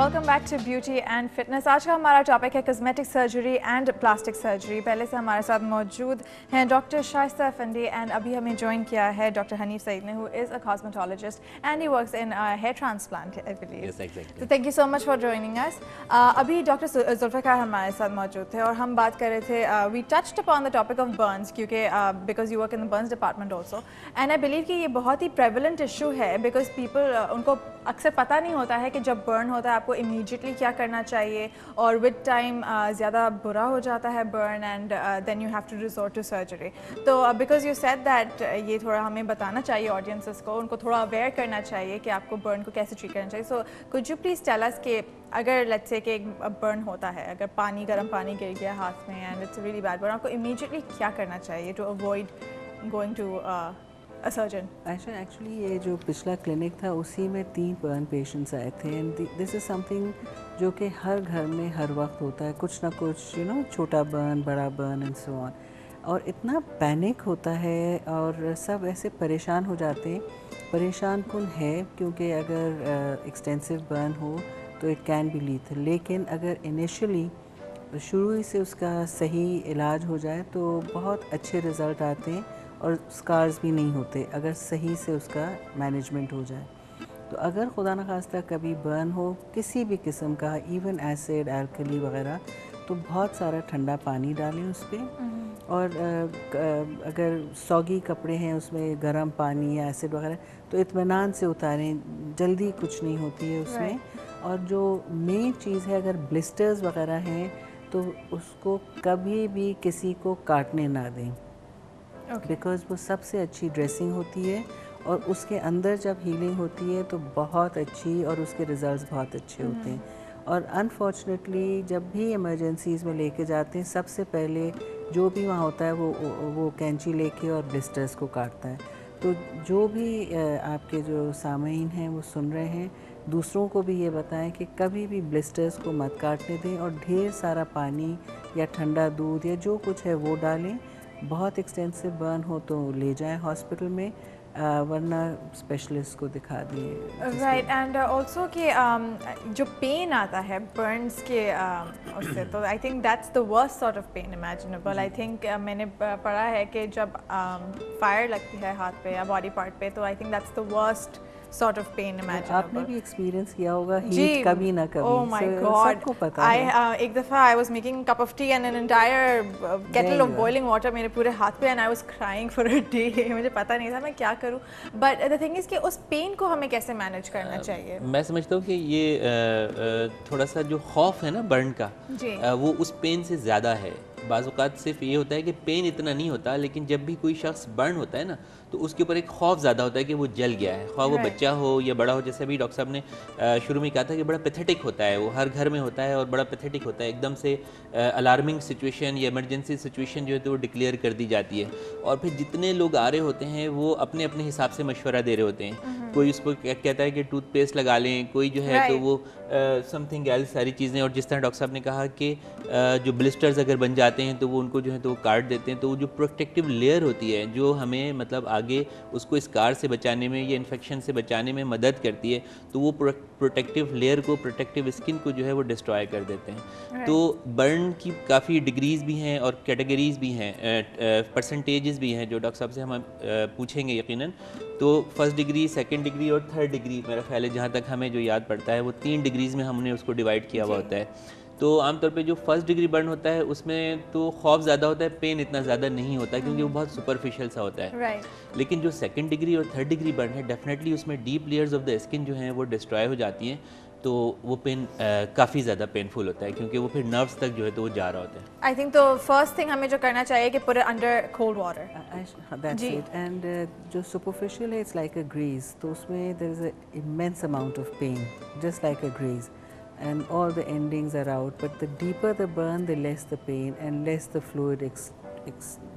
Welcome back to beauty and fitness. आज का हमारा टॉपिक है cosmetic surgery and plastic surgery. पहले से हमारे साथ मौजूद हैं डॉक्टर शाइस्ता अफंडी एंड अभी हमें ज्वाइन किया है डॉक्टर हनीफ सईद ने, who is a cosmetologist and he works in hair transplant I believe. Yes, exactly. तो thank you so much for joining us. अभी डॉक्टर जुल्फ़िकार हमारे साथ मौजूद थे और हम बात कर रहे थे, we touched upon the topic of burns, क्योंकि because you work in the burns department also and I believe कि ये बहुत ही प्रेवलेंट इशू है बिकॉज पीपल उनको अक्सर पता नहीं होता है कि जब बर्न होता है आपको इमीडिएटली क्या करना चाहिए, और विद टाइम ज़्यादा बुरा हो जाता है burn and then you have to resort to surgery. तो बिकॉज यू सेड दैट ये थोड़ा हमें बताना चाहिए ऑडियंसेस को, उनको थोड़ा अवेयर करना चाहिए कि आपको बर्न को कैसे ट्रीट करना चाहिए। So could you please tell us कि अगर लेट्स से कि एक बर्न होता है, अगर गर्म पानी गिर गया हाथ में and it's really bad burn, आपको इमीडिएटली क्या करना चाहिए to avoid going to a surgeon? Actually ये जो पिछला क्लिनिक था उसी में 3 बर्न पेशेंट्स आए थे एंड दिस इज़ समथिंग जो कि हर घर में हर वक्त होता है, कुछ ना कुछ छोटा बर्न, बड़ा बर्न एंड सो ऑन, और इतना पैनिक होता है और सब ऐसे परेशान हो जाते हैं। परेशान कौन है, क्योंकि अगर एक्सटेंसिव बर्न हो तो इट कैन बी लीथल, लेकिन अगर इनिशियली शुरू ही से उसका सही इलाज हो जाए तो बहुत अच्छे रिज़ल्ट आते हैं और स्कार्स भी नहीं होते अगर सही से उसका मैनेजमेंट हो जाए। तो अगर खुदा न खास्ता कभी बर्न हो किसी भी किस्म का, इवन एसिड, एल्कली वगैरह, तो बहुत सारा ठंडा पानी डालें उस पर, और अगर सौगी कपड़े हैं उसमें गर्म पानी या एसिड वगैरह तो इत्मीनान से उतारें, जल्दी कुछ नहीं होती है उसमें। और जो मेन चीज़ है, अगर ब्लिस्टर्स वगैरह हैं तो उसको कभी भी किसी को काटने ना दें, बिकॉज़ वो सबसे अच्छी ड्रेसिंग होती है और उसके अंदर जब हीलिंग होती है तो बहुत अच्छी, और उसके रिज़ल्ट्स बहुत अच्छे होते हैं। और अनफॉर्चुनेटली जब भी इमरजेंसीज़ में लेके जाते हैं, सबसे पहले जो भी वहाँ होता है वो कैंची लेके और ब्लिस्टर्स को काटता है। तो जो भी आपके जो सामीन हैं वो सुन रहे हैं, दूसरों को भी ये बताएं कि कभी भी ब्लिस्टर्स को मत काटने दें, और ढेर सारा पानी या ठंडा दूध या जो कुछ है वो डालें। बहुत एक्सटेंसिव बर्न हो तो ले जाएं हॉस्पिटल में, वरना स्पेशलिस्ट को दिखा दिए। राइट, एंड ऑल्सो कि जो पेन आता है बर्न्स के उससे, तो I think that's the worst sort of pain imaginable. I think मैंने पढ़ा है कि जब फायर लगती है हाथ पे या बॉडी पार्ट पे, तो I think that's the worst sort of pain imaginable. आपने भी एक्सपीरियंस किया होगा हीट कभी ना कभी। Oh my God! सबको पता है। एक दफ़ा I was making a cup of tea and an entire kettle of boiling water मेरे पूरे हाथ पे, and I was crying for a day. मुझे पता नहीं था मैं क्या करूँ, but the thing is कि उस पेन को हमें कैसे मैनेज करना चाहिए? मैं समझता हूँ कि ये थोड़ा सा जो खौफ है ना बर्न का, वो उस पेन से ज़्यादा है। बाज़ औक़ात सिर्फ ये होता है कि पेन इतना नहीं होता, लेकिन जब भी कोई शख्स बर्न होता है ना तो उसके ऊपर एक खौफ ज़्यादा होता है कि वो जल गया है, ख्वाह वो बच्चा हो या बड़ा हो। जैसे अभी डॉक्टर साहब ने शुरू में कहा था कि बड़ा पैथेटिक होता है, वो हर घर में होता है और बड़ा पैथेटिक होता है। एकदम से अलार्मिंग सिचुएशन या इमरजेंसी सिचुएशन जो है तो वो डिक्लेयर कर दी जाती है, और फिर जितने लोग आ रहे होते हैं वो अपने अपने हिसाब से मशवरा दे रहे होते हैं। कोई उसको कहता है कि टूथपेस्ट लगा लें, कोई जो है तो वो समथिंग एल्स, सारी चीज़ें। और जिस तरह डॉक्टर साहब ने कहा कि जो ब्लिस्टर्स अगर बन जाते हैं तो वो उनको जो है तो वो काट देते हैं। तो वो जो प्रोटेक्टिव लेयर होती है जो हमें मतलब आगे उसको स्कार से बचाने में या इन्फेक्शन से बचाने में मदद करती है, तो वो प्रोटेक्टिव लेयर को, प्रोटेक्टिव स्किन को जो है वो डिस्ट्रॉय कर देते हैं। तो बर्न की काफ़ी डिग्रीज़ भी हैं और कैटेगरीज़ भी हैं, परसेंटेजेस भी हैं जो डॉक्टर साहब से हम पूछेंगे यकीनन। तो फर्स्ट डिग्री, सेकंड डिग्री और थर्ड डिग्री, मेरा ख्याल है जहाँ तक हमें जो याद पड़ता है वो 3 डिग्रीज़ में हमने उसको डिवाइड किया हुआ होता है। तो आमतौर पे जो फर्स्ट डिग्री बर्न होता है उसमें तो खौफ ज़्यादा होता है, पेन इतना ज़्यादा नहीं होता क्योंकि वो बहुत सुपरफिशियल सा होता है। लेकिन जो सेकंड डिग्री और थर्ड डिग्री बर्न है, डेफिनेटली उसमें deep layers of the skin जो हैं वो डिस्ट्रॉय हो जाती हैं, तो वो पेन काफ़ी ज़्यादा पेनफुल होता है क्योंकि वो फिर नर्व्स तक जो है तो वो जा रहा होता है। आई थिंक तो फर्स्ट थिंग हमें जो करना चाहिए कि put it under cold water. That's it. And जो सुपरफिशियल है इट्स लाइक अ ग्रीस, तो उसमें there is a immense amount of pain just like a grease, and all the endings are out, but the deeper the burn the less the pain and less the fluid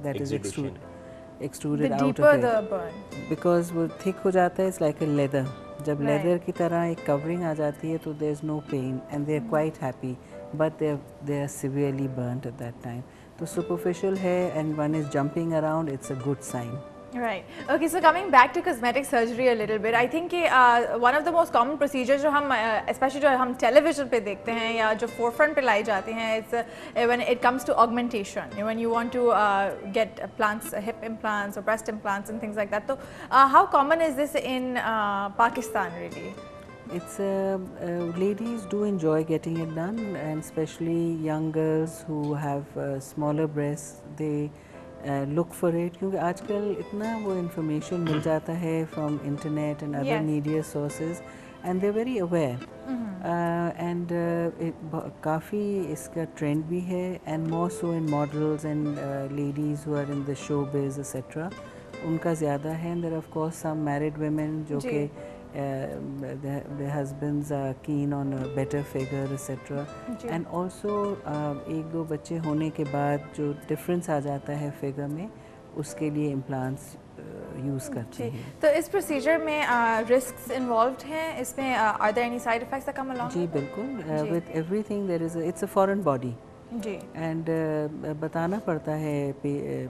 that is extruded out of it, the burn, because वो thick हो जाता है, it's like a leather। जब leather की तरह एक covering आ जाती है तो there's no pain and they're quite happy, but they are severely burnt at that time। तो superficial है and one is jumping around, it's a good sign। Right. Okay, so coming back to cosmetic surgery a little bit, I think one of the most common procedures जो हम especially जो हम television पे देखते हैं या जो forefront पे लाई जाती हैं, it's when it comes to augmentation, when you want to get implants, hip implants or breast implants and things like that. So how common is this in Pakistan really? It's ladies do enjoy getting it done, and especially young girls who have smaller breasts, they look for it, کیونکہ آج کل اتنا وہ information مل جاتا ہے from internet and other media sources and they very aware and کافی اس کا ٹرینڈ بھی ہے and more so in models and ladies who are in the show biz etcetera ان کا زیادہ ہے. And there of course some married women جو کہ their husbands are keen on a better figure etc. and also ایک دو بچے ہونے کے بعد جو ڈفرینس آ جاتا ہے فگر میں اس کے لیے امپلانٹس یوز کرتے ہیں. تو اس پروسیجر میں رسکس انوالوڈ ہیں اس میں؟ are there any side effects that come along? جی بالکل. with everything there is it's a foreign body جی اینڈ بتانا پڑتا ہے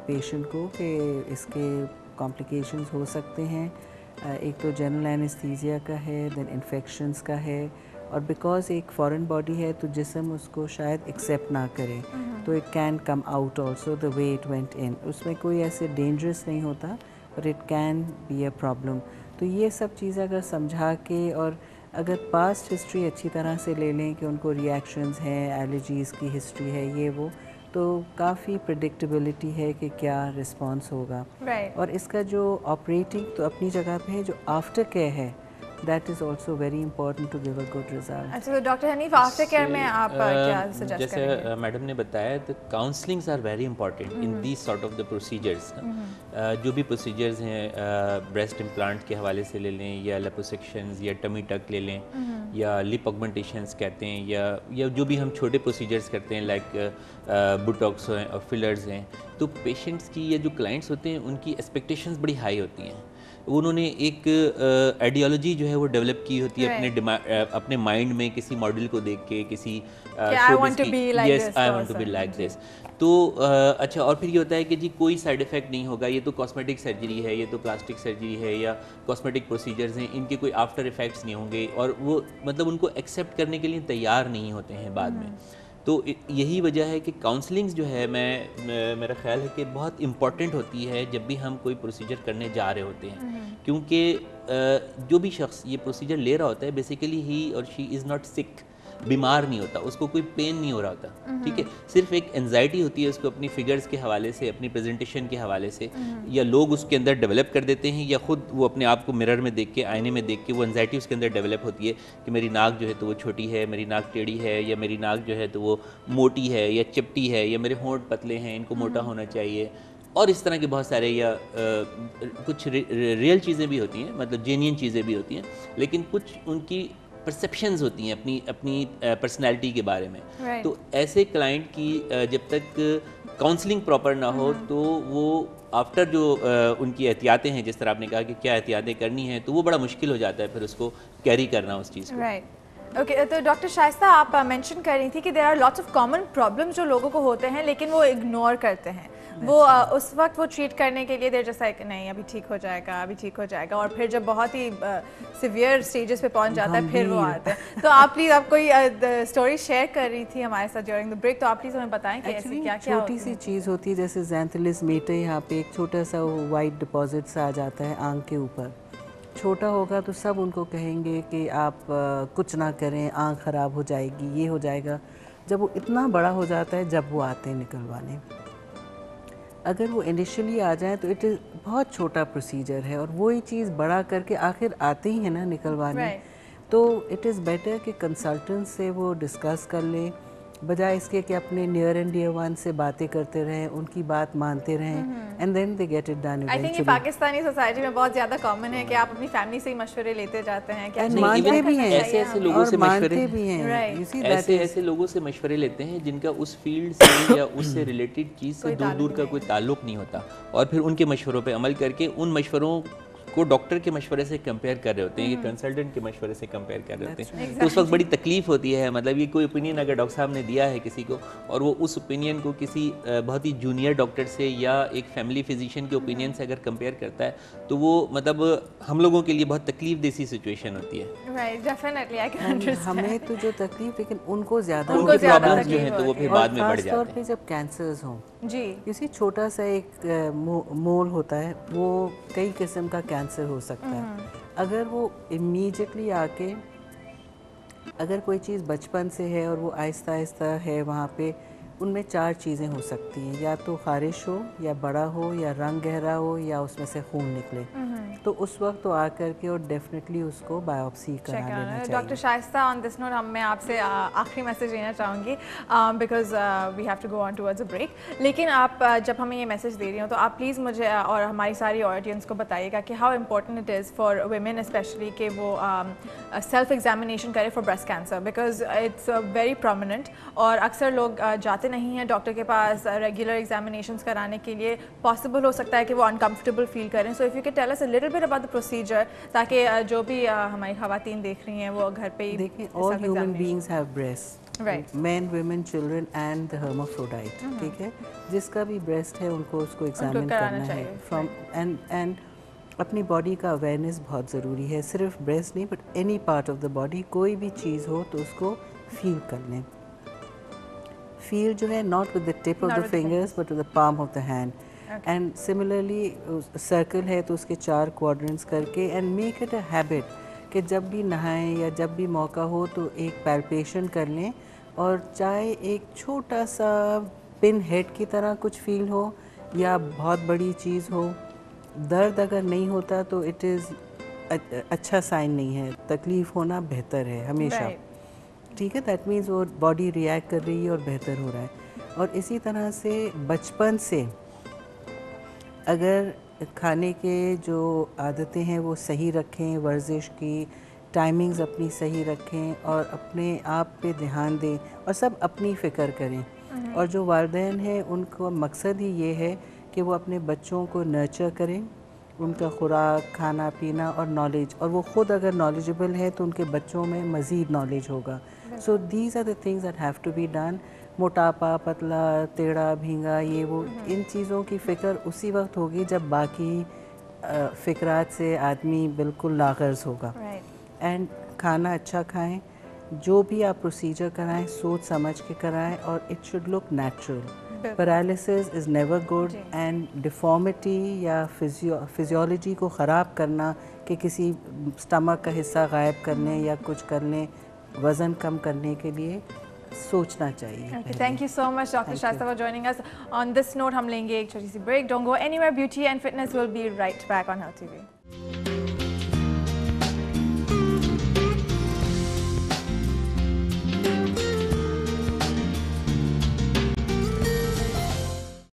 پیشنٹ کو کہ اس کے کمپلیکیشنز ہو سکتے ہیں. ایک تو جنرل اینستھیزیا کا ہے, دین انفیکشنز کا ہے, اور بیکاز ایک فارن باڈی ہے تو جسم اس کو شاید ایکسیپٹ نہ کرے تو it can come out also the way it went in. اس میں کوئی ایسے ڈینجرس نہیں ہوتا but it can be a problem. تو یہ سب چیزیں اگر سمجھا کے اور اگر پاسٹ ہسٹری اچھی طرح سے لے لیں کہ ان کو ریئیکشنز ہیں, الرجیز کی ہسٹری ہے, یہ وہ, تو کافی پریڈکٹیبلٹی ہے کہ کیا رسپانس ہوگا. اور اس کا جو آپریٹنگ تو اپنی جگہ پہ ہے, جو آفٹر کیئر ہے that is also very important to give a good result. اچھا ڈاکٹر حنیف, آفٹر کیئر میں آپ کیا سجیسٹ کریں گے؟ جیسے میڈم نے بتایا تو counsellings are very important in these sort of the procedures. جو بھی پروسیجرز ہیں بریسٹ امپلانٹ کے حوالے سے لے لیں, یا لیپوسیکشنز, یا ٹمی ٹک لے لیں, یا لپ آگمنٹیشنز کہتے ہیں, یا جو بھی ہم چھوٹے پروسیجرز کرتے ہیں لائک بوٹاکس ہیں اور فلرز ہیں, تو پیشنٹس کی یا جو کلائنٹس ہوتے ہیں ان کی ایکسپیکٹیشنز بڑی ہائی ہوتی ہیں. انہوں نے ایک آئیڈیالوجی جو ہے وہ ڈیولپ کی ہوتی ہے اپنے مائنڈ میں کسی ماڈل کو دیکھ کے, کسی I want to be like yes I want to be like this. تو اچھا, اور پھر یہ ہوتا ہے کہ جی کوئی سائڈ افیکٹ نہیں ہوگا, یہ تو کاسمیٹک سرجری ہے, یہ تو پلاسٹک سرجری ہے, یا کاسمیٹک پروسیجرز ہیں, ان کے کوئی آفٹر افیکٹس نہیں ہوں گے, اور وہ مطلب ان کو ایکسیپٹ کرنے کے لیے تیار نہیں ہوتے ہیں بعد میں. تو یہی وجہ ہے کہ کاؤنسلنگز جو ہے میرا خیال ہے کہ بہت امپورٹنٹ ہوتی ہے جب بھی ہم کوئی پروسیجر کرنے جا رہے ہوتے ہیں, کیونکہ جو بھی شخص یہ پروسیجر لے رہا ہوتا ہے بیسیکلی ہی اور شی از ناٹ سک, بیمار نہیں ہوتا, اس کو کوئی پین نہیں ہو رہا ہوتا, ٹھیک ہے, صرف ایک انزائٹی ہوتی ہے اس کو اپنی فگرز کے حوالے سے, اپنی پریزنٹیشن کے حوالے سے, یا لوگ اس کے اندر ڈیولپ کر دیتے ہیں, یا خود وہ اپنے آپ کو مرر میں دیکھ کے, آئینے میں دیکھ کے وہ انزائٹی اس کے اندر ڈیولپ ہوتی ہے کہ میری ناک جو ہے تو وہ چھوٹی ہے, میری ناک ٹیڑھی ہے, یا میری ناک جو ہے تو وہ موٹی ہے یا چپٹی ہے, یا میرے ہونٹ پتلے ہیں, ان کو موٹا ہونا چاہیے, اور اس طرح کے بہت سارے, یا کچھ ریئل چیزیں بھی ہوتی ہیں, مطلب جینین چیزیں بھی ہوتی ہیں, لیکن کچھ ان کی پرسیپشنز ہوتی ہیں اپنی پرسنالٹی کے بارے میں. تو ایسے کلائنٹ کی جب تک کاؤنسلنگ پراپر نہ ہو تو وہ آفٹر جو ان کی احتیاطیں ہیں, جس طرح آپ نے کہا کہ کیا احتیاطیں کرنی ہیں, تو وہ بڑا مشکل ہو جاتا ہے پھر اس کو کیری کرنا اس چیز کو. اوکے, تو ڈاکٹر شائستہ آپ مینشن کر رہی تھی کہ there are lots of common problem جو لوگوں کو ہوتے ہیں لیکن وہ اگنور کرتے ہیں. وہ اس وقت وہ ٹریٹ کرنے کے لیے دیر جیسا کہ نہیں ابھی ٹھیک ہو جائے گا, ابھی ٹھیک ہو جائے گا, اور پھر جب بہت ہی سیویئر اسٹیجز پہ پہنچ جاتا ہے پھر وہ آتے ہیں. تو آپ پلیز, آپ کوئی اسٹوری شیئر کر رہی تھی ہمارے ساتھ ڈیورنگ دا بریک, تو آپ پلیز ہمیں بتائیں کہ ایسی کیا کیا چھوٹی سی چیز ہوتی ہے, جیسے زینتھلس میٹر, یہاں پہ ایک چھوٹا سا وائٹ ڈپازٹ سا آ جاتا ہے آنکھ کے اوپر. چھوٹا ہوگا تو سب ان کو کہیں گے کہ آپ کچھ نہ کریں, آنکھ خراب ہو جائے گی, یہ ہو جائے گا. جب وہ اتنا بڑا ہو جاتا ہے, جب وہ آتے ہیں نکلوانے, اگر وہ انیشلی آ جائیں تو بہت چھوٹا پروسیجر ہے, اور وہی چیز بڑا کر کے آخر آتے ہی ہیں نا نکلوانے. تو اٹ از بیٹر کہ کنسلٹنٹ سے وہ ڈسکس کر لیں, بجائے اس کے کہ اپنے نیئر اینڈ ڈیئر ون سے باتیں کرتے رہیں, ان کی بات مانتے رہیں, and then they get it done. I think یہ پاکستانی سوسائٹی میں بہت زیادہ کامن ہے کہ آپ اپنی فیملی سے ہی مشورے لیتے جاتے ہیں, مانتے بھی ہیں, ایسے لوگوں سے مشورے بھی ہیں, ایسے لوگوں سے مشورے لیتے ہیں جن کا اس فیلڈ سے یا اس سے ریلیٹڈ چیز سے دور دور کا کوئی تعلق نہیں ہوتا, اور پھر ان کے مشوروں پہ عمل کر کے ان مشوروں کو डॉक्टर के मशवरे से कंपेयर कर रहे होते हैं, कि कंसल्टेंट के मशवरे से कंपेयर कर रहे होते हैं, तो उस वक्त बड़ी तकलीफ होती है। मतलब ये कोई ओपिनियन अगर डॉक्टर साहब ने दिया है किसी को और वो उस ओपिनियन को किसी बहुत ही जूनियर डॉक्टर से या एक फैमिली फिजिशियन के ओपिनियन से अगर कंपेयर करता है तो वो मतलब हम लोगों के लिए बहुत तकलीफ देसी सिचुएशन होती है। Right, definitely I can understand. हमें तो जो तकलीफ, लेकिन उनको ज़्यादा प्रॉब्लम्स जो हैं तो वो फिर बाद में बढ़ जाते हैं। खास तौर पे जब कैंसर्स हों जी, किसी छोटा सा एक मोल होता है, वो कई किस्म का कैंसर हो सकता है। अगर वो इमीडिएटली आके, अगर कोई चीज़ बचपन से है और वो आहिस्ता आहिस्ता है वहाँ पे, उनमें 4 चीज़ें हो सकती हैं, या तो खारिश हो, या बड़ा हो, या रंग गहरा हो, या उसमें से खून निकले। तो उस वक्त तो आकर के और डेफिनेटली उसको बायोप्सी करा लेना चाहिए। Doctor Shaista, on this note मैं आपसे आखिरी मैसेज देना चाहूँगी, because we have to go on towards a break. लेकिन आप जब हमें ये मैसेज दे रही हो तो आप प्लीज़ मुझे और हमारी सारी ऑडियंस को बताइएगा कि how important it is for women specially कि वो सेल्फ एग्जामिनेशन करें for breast cancer, because it's very prominent और अक्सर लोग जाते नहीं हैं डॉक्टर के पास रेगुलर एग्जामिनेशंस कराने के लिए। पॉसिबल हो सकता है कि वो अनकम्फर्टेबल फील करें। So if you can tell us a little bit about the procedure, ताकि जो भी हमारी ख़वातीन देख रही हैं वो घर पे ही देखिए, all human beings have breast, right, men, women, children and the hermaphrodite, ठीक है। जिसका भी ब्रेस्ट है उनको उसको एग्जामिन करना है फ्रॉम एंड अपनी बॉडी का अवेयरनेस बहुत ज़रूरी है। सिर्फ ब्रेस्ट नहीं, but any part of the body, कोई भी चीज़ हो तो उसको फील कर लें। फील जो है not with the tip of the fingers but with the palm of the hand. And similarly circle है तो उसके 4 क्वाड्रेंट्स करके, and make it a habit कि जब भी नहाएं या जब भी मौका हो तो एक पैल्पेशन कर लें, और चाहे एक छोटा सा पिन हेड की तरह कुछ फील हो या बहुत बड़ी चीज़ हो, दर्द अगर नहीं होता तो इट इज़ अच्छा साइन नहीं है। तकलीफ़ होना बेहतर है हमेशा, ठीक है। दैट मीन्स वो बॉडी रिएक्ट कर रही है और बेहतर हो रहा है। और इसी तरह से बचपन से अगर खाने के जो आदतें हैं वो सही रखें, वर्जिश की टाइमिंग्स अपनी सही रखें, और अपने आप पे ध्यान दें, और सब अपनी फ़िक्र करें। और जो वालिदैन हैं उनको मकसद ही ये है कि वो अपने बच्चों को नर्चर करें, उनका खुराक, खाना पीना और नॉलेज, और वो ख़ुद अगर नॉलेजेबल है तो उनके बच्चों में मज़ीद नॉलेज होगा। So these are the things that have to be done. मोटापा, पतला, टेढ़ा, भींगा, ये वो, इन चीज़ों की फ़िक्र उसी वक्त होगी जब बाकी फ़िक्रात से आदमी बिल्कुल नागर्ज होगा। एंड खाना अच्छा खाएं, जो भी आप प्रोसीजर कराएं सोच समझ के कराएं, और it should look natural. Paralysis is never good, and deformity या फिजियोलॉजी को ख़राब करना कि किसी स्टमक का हिस्सा गायब करने या कुछ करने, वज़न कम करने के लिए सोचना चाहिए। Thank you so much doctor Shaista for joining us. On this note हम लेंगे एक छोटी सी break. Don't go anywhere, beauty and fitness will be right back on health TV.